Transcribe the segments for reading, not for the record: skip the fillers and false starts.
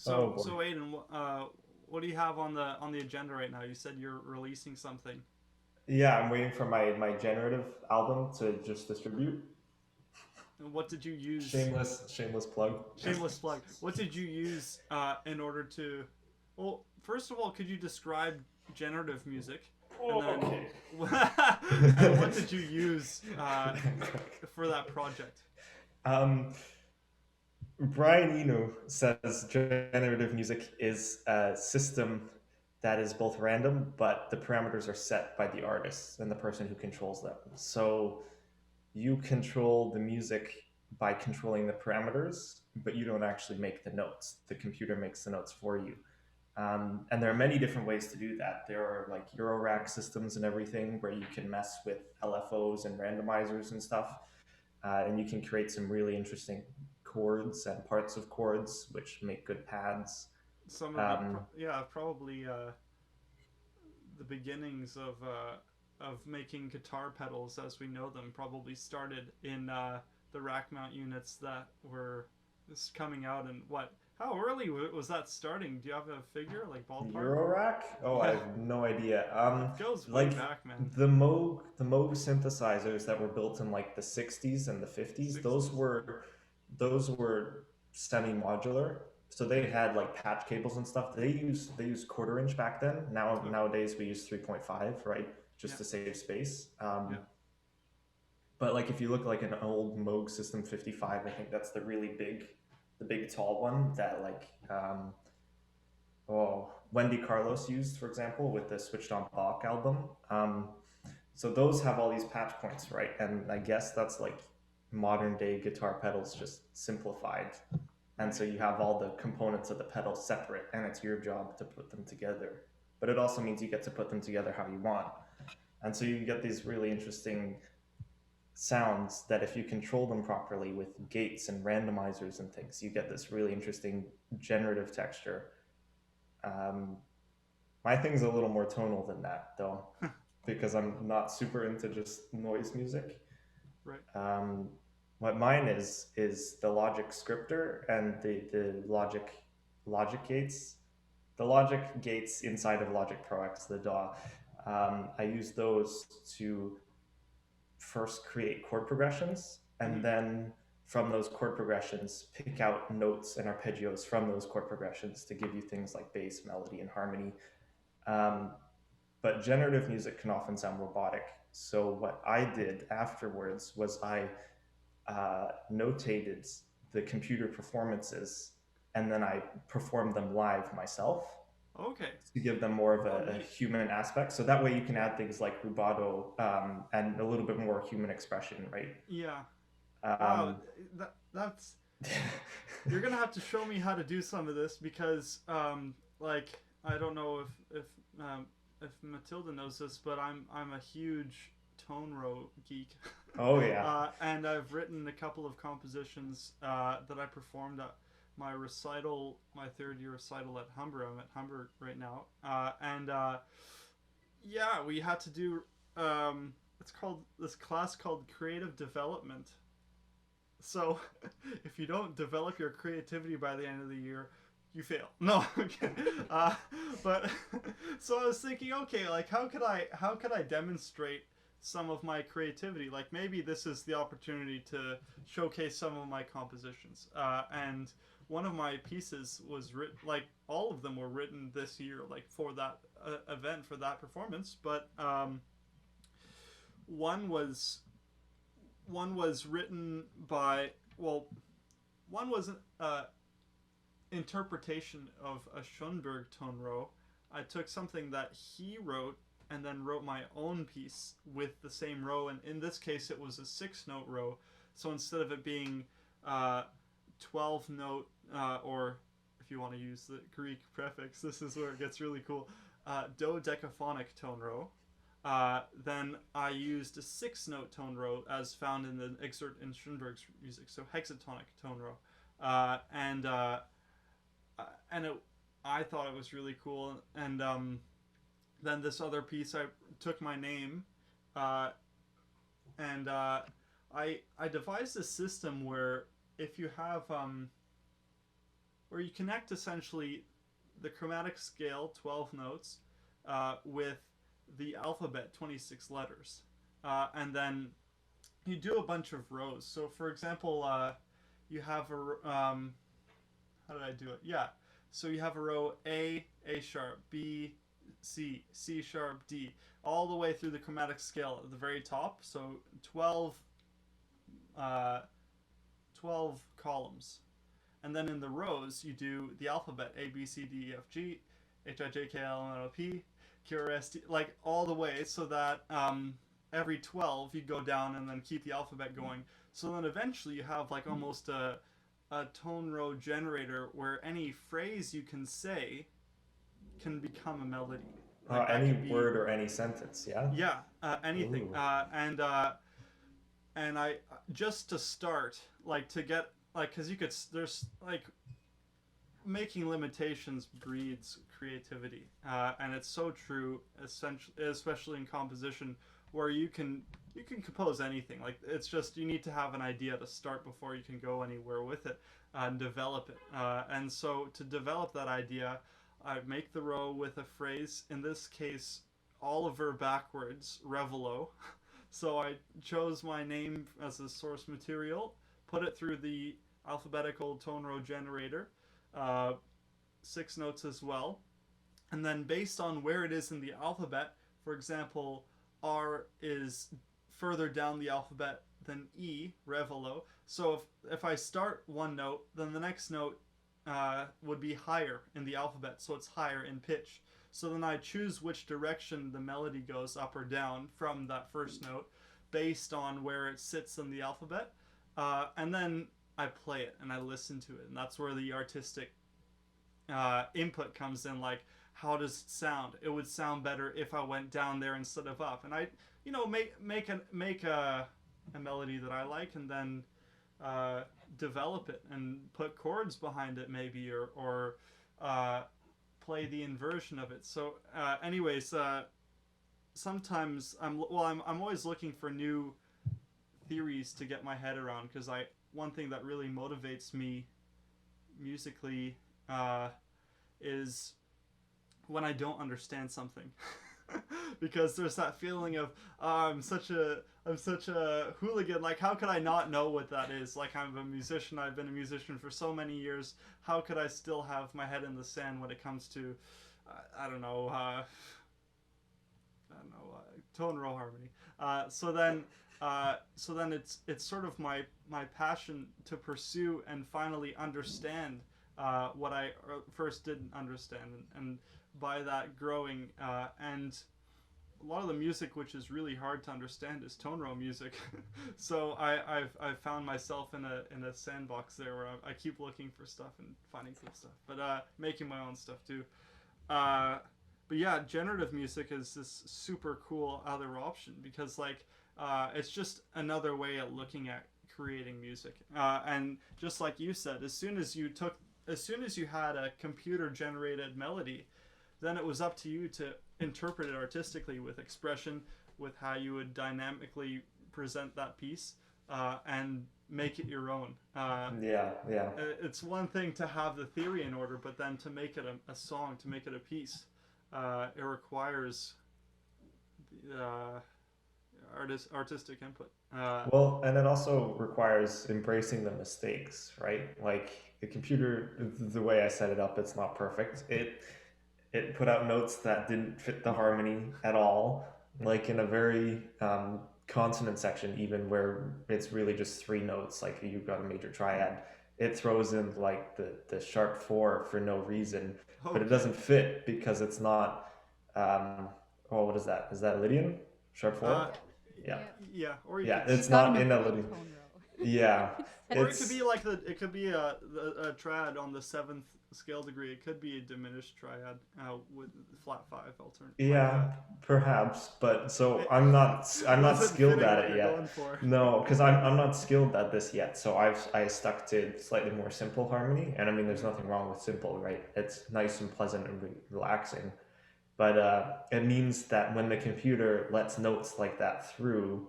Oh boy. So Aidan, what do you have on the agenda right now? You said you're releasing something. Yeah, I'm waiting for my generative album to just distribute. And what did you use? Shameless plug. Shameless plug. What did you use in order to? Well, first of all, could you describe generative music, and then Okay. and what did you use for that project? um, Brian Eno says generative music is a system that is both random, but the parameters are set by the artist and the person who controls them. So you control the music by controlling the parameters, but you don't actually make the notes. The computer makes the notes for you. And there are many different ways to do that. There are like Eurorack systems and everything where you can mess with LFOs and randomizers and stuff. And you can create some really interesting chords and parts of chords, which make good pads. Some of the Um, yeah, probably the beginnings of making guitar pedals as we know them probably started in the rack mount units that were coming out. And what, how early was that starting? Do you have a figure, like ballpark? Eurorack? Oh, I Yeah, have no idea. it goes way Like back, man. the Moog synthesizers that were built in like the 60s and the 50s, 60s. those were semi-modular. So they had like patch cables and stuff. They used quarter inch back then. Okay. Nowadays we use 3.5, right? Yeah. Just to save space. Yeah. But like if you look like an old Moog System 55, I think that's the big tall one that Wendy Carlos used, for example, with the Switched on Bach album. So those have all these patch points, right? And I guess that's like modern day guitar pedals just simplified. And so Right. you have all the components of the pedal separate, and it's your job to put them together. But it also means you get to put them together how you want. And so you get these really interesting sounds that, if you control them properly with gates and randomizers and things, you get this really interesting generative texture. Um, my thing's a little more tonal than that, though, because I'm not super into just noise music. Right. Um, what mine is the Logic scripter and the Logic gates. The Logic gates inside of Logic Pro X, the DAW. I use those to first create chord progressions, and Mm-hmm. then from those chord progressions pick out notes and arpeggios from those chord progressions to give you things like bass, melody, and harmony. Um, but generative music can often sound robotic. So what I did afterwards was I notated the computer performances, and then I performed them live myself Okay. to give them more of Oh, a neat. human aspect. So that way you can add things like rubato, and a little bit more human expression, right? Yeah. Wow. Um, That's you're gonna have to show me how to do some of this because like I don't know if Matilda knows this, but I'm a huge tone row geek. oh yeah. And I've written a couple of compositions that I performed at my recital, my third year recital at Humber. I'm at Humber right now, and yeah, we had to do. It's called this class called creative development. So, if you don't develop your creativity by the end of the year, you fail. No, okay. But so I was thinking, okay, like how could I demonstrate some of my creativity? Like maybe this is the opportunity to showcase some of my compositions. And one of my pieces was written, like all of them were written this year, like for that event, for that performance. But one was one was written by, well, one was uh, interpretation of a Schoenberg tone row. I took something that he wrote and then wrote my own piece with the same row, and in this case, it was a 6 note row. So instead of it being 12 note, or if you want to use the Greek prefix, this is where it gets really cool. Dodecaphonic tone row. Then I used a 6 note tone row as found in the excerpt in Schoenberg's music, so hexatonic tone row. And I thought it was really cool. And then this other piece, I took my name, uh, and I devised a system where if you have where you connect essentially the chromatic scale, 12 notes, with the alphabet, 26 letters. And then you do a bunch of rows. So, for example, you have a. How did I do it? Yeah. So you have a row A sharp, B, C sharp, D, all the way through the chromatic scale at the very top. So 12, uh, 12 columns. And then in the rows, you do the alphabet A, B, C, D, E, F, G, H, I, J, K, L, M, N, O, P, Q, R, S, T, like all the way, so that every 12 you go down and then keep the alphabet going. So then eventually you have like almost a tone row generator where any phrase you can say can become a melody. Like that Any could be, word or any sentence, yeah? yeah, anything. Ooh. And I just to start, like to get like, because you could, there's like, making limitations breeds creativity, and it's so true, essentially, especially in composition, where you can compose anything. Like it's just you need to have an idea to start before you can go anywhere with it and develop it. And so to develop that idea, I make the row with a phrase. In this case, Oliver backwards, Revelo. So I chose my name as a source material, put it through the alphabetical tone row generator, uh, 6 notes as well. And then based on where it is in the alphabet, for example, R is further down the alphabet than E, Revelo. So if I start one note, then the next note would be higher in the alphabet, so it's higher in pitch. So then I choose which direction the melody goes, up or down, from that first note based on where it sits in the alphabet. And then I play it and I listen to it. And that's where the artistic input comes in, like, how does it sound? It would sound better if I went down there instead of up. And I, make a melody that I like, and then develop it and put chords behind it, maybe, or play the inversion of it. So, anyways, sometimes I'm always looking for new theories to get my head around, because one thing that really motivates me musically is when I don't understand something. Because there's that feeling of I'm such a hooligan. Like, how could I not know what that is? Like, I'm a musician. I've been a musician for so many years. How could I still have my head in the sand when it comes to I don't know tone row harmony? So then it's sort of my passion to pursue and finally understand what I first didn't understand, and by that growing, and a lot of the music which is really hard to understand is tone row music. So I've found myself in a sandbox there where I keep looking for stuff and finding cool stuff, but making my own stuff too. But yeah, generative music is this super cool other option, because like it's just another way at looking at creating music. And just like you said, as soon as you had a computer generated melody, then it was up to you to interpret it artistically with expression, with how you would dynamically present that piece, and make it your own. Yeah, yeah. It's one thing to have the theory in order, but then to make it a song, to make it a piece, it requires artistic input. Well, and it also requires embracing the mistakes, right? Like the computer, the way I set it up, it's not perfect. It put out notes that didn't fit the harmony at all, like in a very consonant section, even where it's really just 3 notes, like you've got a major triad. It throws in like the sharp 4 for no reason, but it Okay. doesn't fit because it's not. Oh, what is that? Is that a Lydian? Sharp Uh, 4? Yeah. Yeah. Yep. yeah, or you Yeah, could You've it's got an not in a above Lydian. tone row. Yeah, or it could it's be like it could be a triad on the 7th scale degree. It could be a diminished triad with flat 5 alternate. yeah, perhaps, but so It I'm not wasn't skilled fitting at what it you're yet. going for. No, because I'm not skilled at this yet. So I stuck to slightly more simple harmony, and I mean, there's Mm. nothing wrong with simple, right? It's nice and pleasant and relaxing. But it means that when the computer lets notes like that through,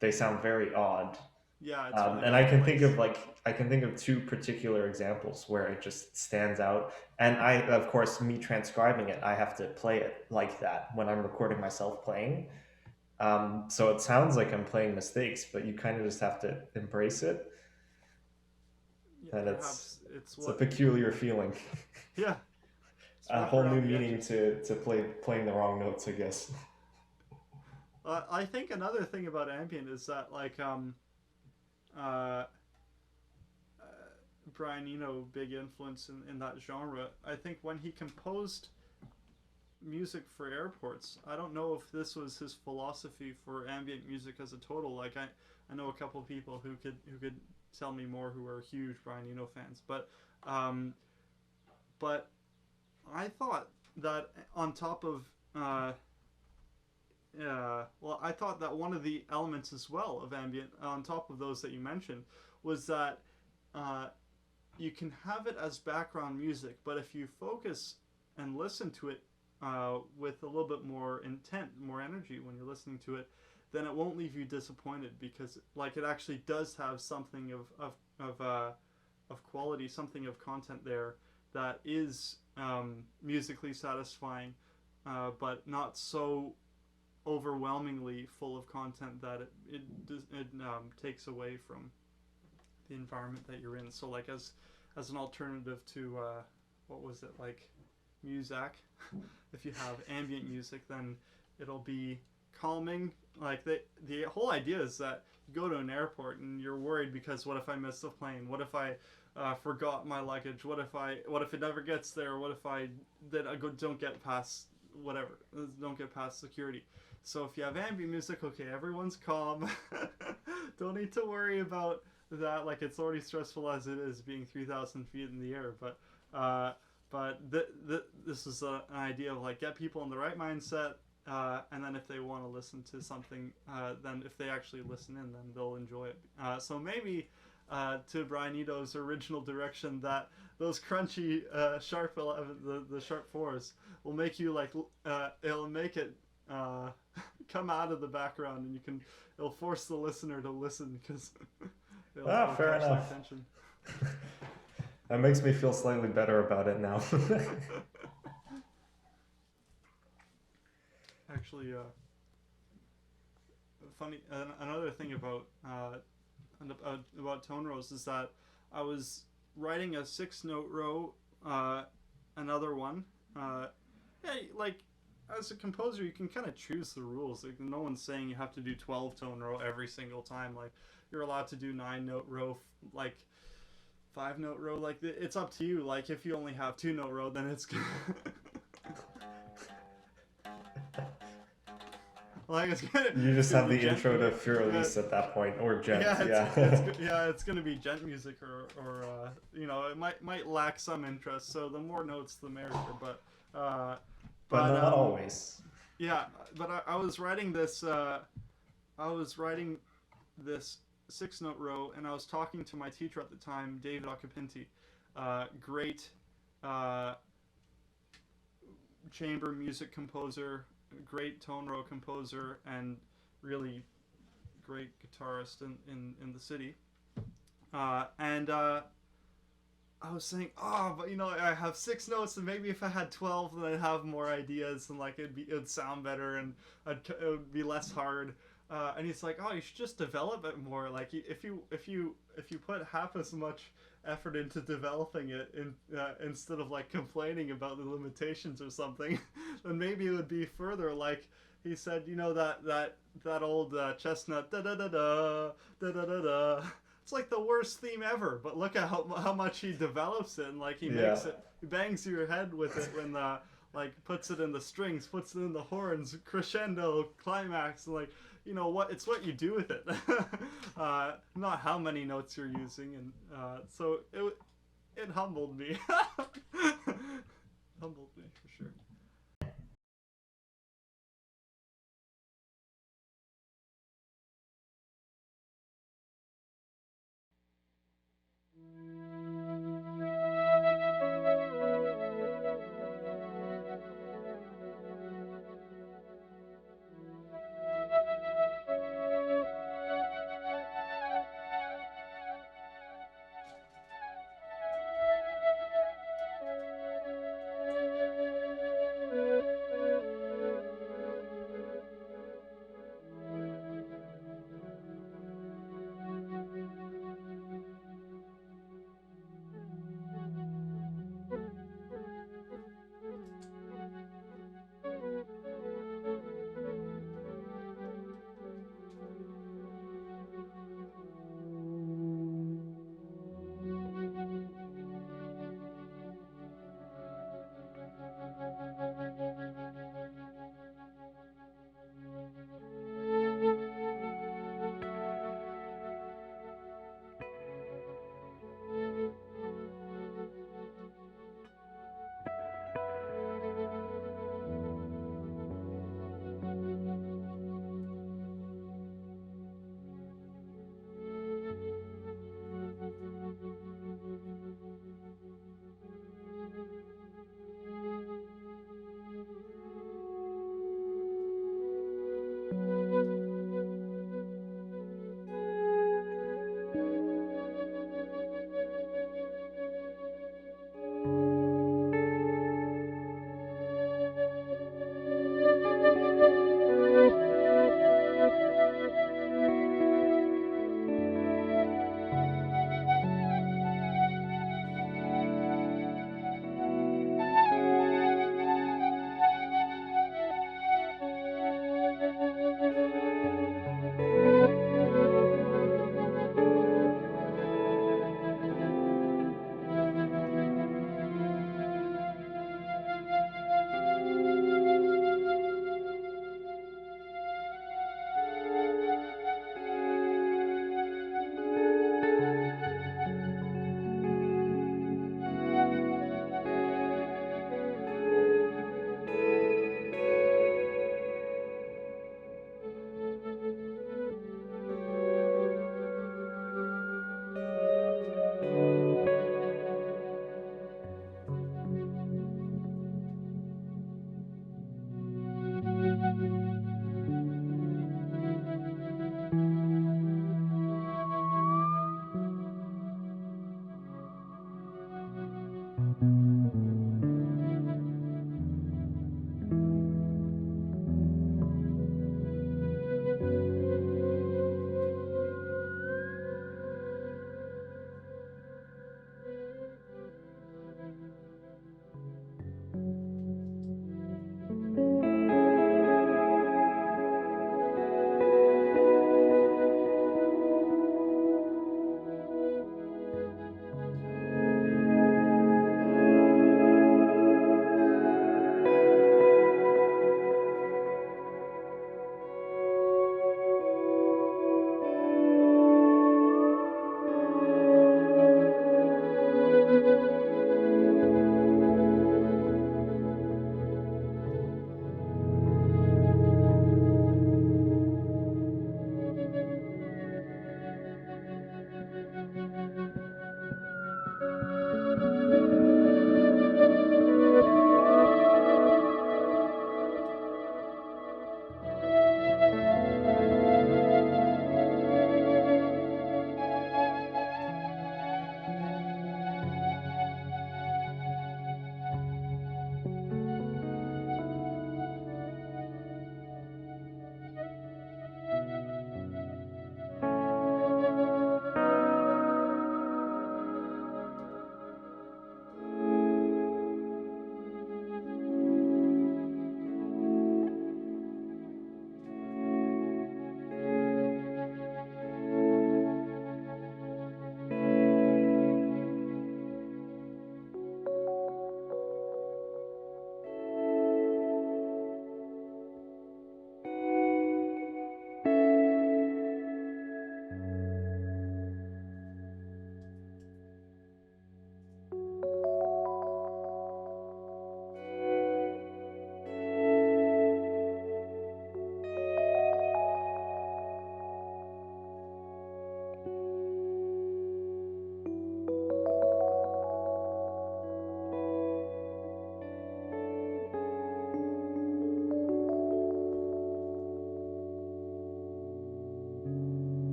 they sound very odd. Yeah, it's really And I well can think of placed. like I can think of two particular examples where it just stands out. And I, of course, me transcribing it, I have to play it like that when I'm recording myself playing. So it sounds like I'm playing mistakes, but you kind of just have to embrace it, Yeah, and perhaps it's it's a what. peculiar feeling, Yeah, it's a rough whole new around the meaning edges. to playing the wrong notes, I guess. I think another thing about ambient is that uh, Brian Eno, big influence in that genre. I think when he composed music for airports, I don't know if this was his philosophy for ambient music as a total. Like I know a couple of people who could tell me more who are huge Brian Eno fans, um, but I thought that on top of well, I thought that one of the elements as well of ambient, on top of those that you mentioned, was that uh, you can have it as background music, but if you focus and listen to it with a little bit more intent, more energy when you're listening to it, then it won't leave you disappointed because like it actually does have something of quality, something of content there that is musically satisfying, but not so overwhelmingly full of content that it takes away from the environment that you're in. So like as an alternative to what was it like mUsiC, if you have ambient music, then it'll be calming. Like the whole idea is that you go to an airport and you're worried because what if I miss the plane? What if I forgot my luggage? What if it never gets there? What if I don't get past whatever, don't get past security? So if you have ambient music, okay, everyone's calm. Don't need to worry about that. Like it's already stressful as it is being 3,000 feet in the air. Uh, this is an idea of like get people in the right mindset, and then if they want to listen to something, then if they actually listen in, then they'll enjoy it. So maybe to Brian Eno's original direction, that those crunchy sharp 11, the sharp fours will make you like it'll make it uh, come out of the background, and it'll force the listener to listen because Ah, it'll fair catch their enough. attention. That makes me feel slightly better about it now. Actually, funny. Another thing about tone rows is that I was writing a 6 note row, another one. Yeah, like as a composer, you can kind of choose the rules. Like no one's saying you have to do 12 tone row every single time. Like you're allowed to do 9 note row, like 5 note row. Like it's up to you. Like if you only have 2 note row, then it's like You it's just gonna have be the gent. intro to Fur Uh, Elise at that point, or Gent, yeah, yeah. it's gonna be gent music or it might lack some interest. So the more notes, the merrier. Uh, But but not always. yeah, but I was writing this. I was writing this 6 note row, and I was talking to my teacher at the time, David Occhipinti, great uh, chamber music composer, great tone row composer, and really great guitarist in the city. And I was saying, oh, but I have 6 notes, and maybe if I had 12, then I'd have more ideas, and like it'd sound better, and it would be less hard. And he's like, oh, you should just develop it more. Like if you put half as much effort into developing it instead of like complaining about the limitations or something, then maybe it would be further. Like he said, that old chestnut da da da da da da da da. It's like the worst theme ever, but look at how much he develops it, and like Yeah. he bangs your head with it when like puts it in the strings, puts it in the horns, crescendo, climax, and like what it's what you do with it, not how many notes you're using, and so it humbled me, humbled me for sure.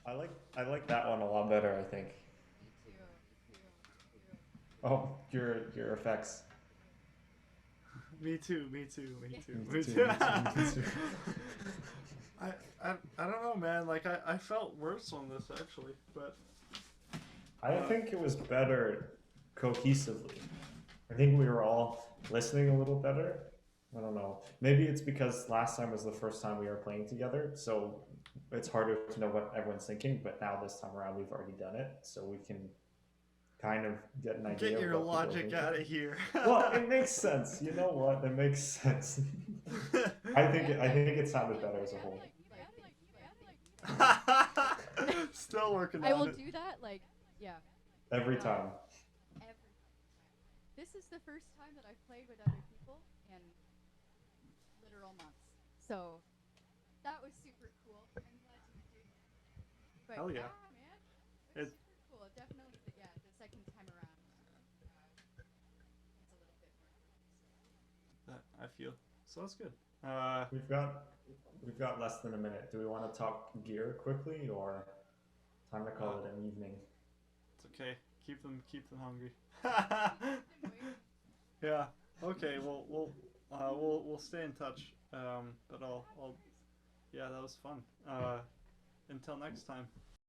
I like that one a lot better, I think. Me too. Me too. Oh, your effects. Me too. Me too. Me Me too. Me Me too, too. me too, me too. I, I don't know, man. Like I felt worse on this actually, but I think it was better cohesively. I think we were all listening a little better. I don't know. Maybe it's because last time was the first time we were playing together, so it's harder to know what everyone's thinking. But now this time around, we've already done it, so we can kind of get an idea get of your what people are logic thinking. out of here. Well, it makes sense. You know what? It makes sense. I think it sounded better as a whole. Still working I on will it. do that. Like, yeah. Every time. Every. This is the first time that I've played with other people in literal months. So that was super cool. I'm glad you did. But Hell yeah. man, it It, was super cool. Definitely, yeah, the second time around, it's a little bit more cohesive. that I feel. So that's good. We've got we've got less than a minute. Do we want to talk gear quickly or time to call it an evening? it's okay. Keep them hungry. Keep them waiting. Yeah. Okay. We'll stay in touch. But I'll Yeah, no worries. yeah, that was fun. Until next time.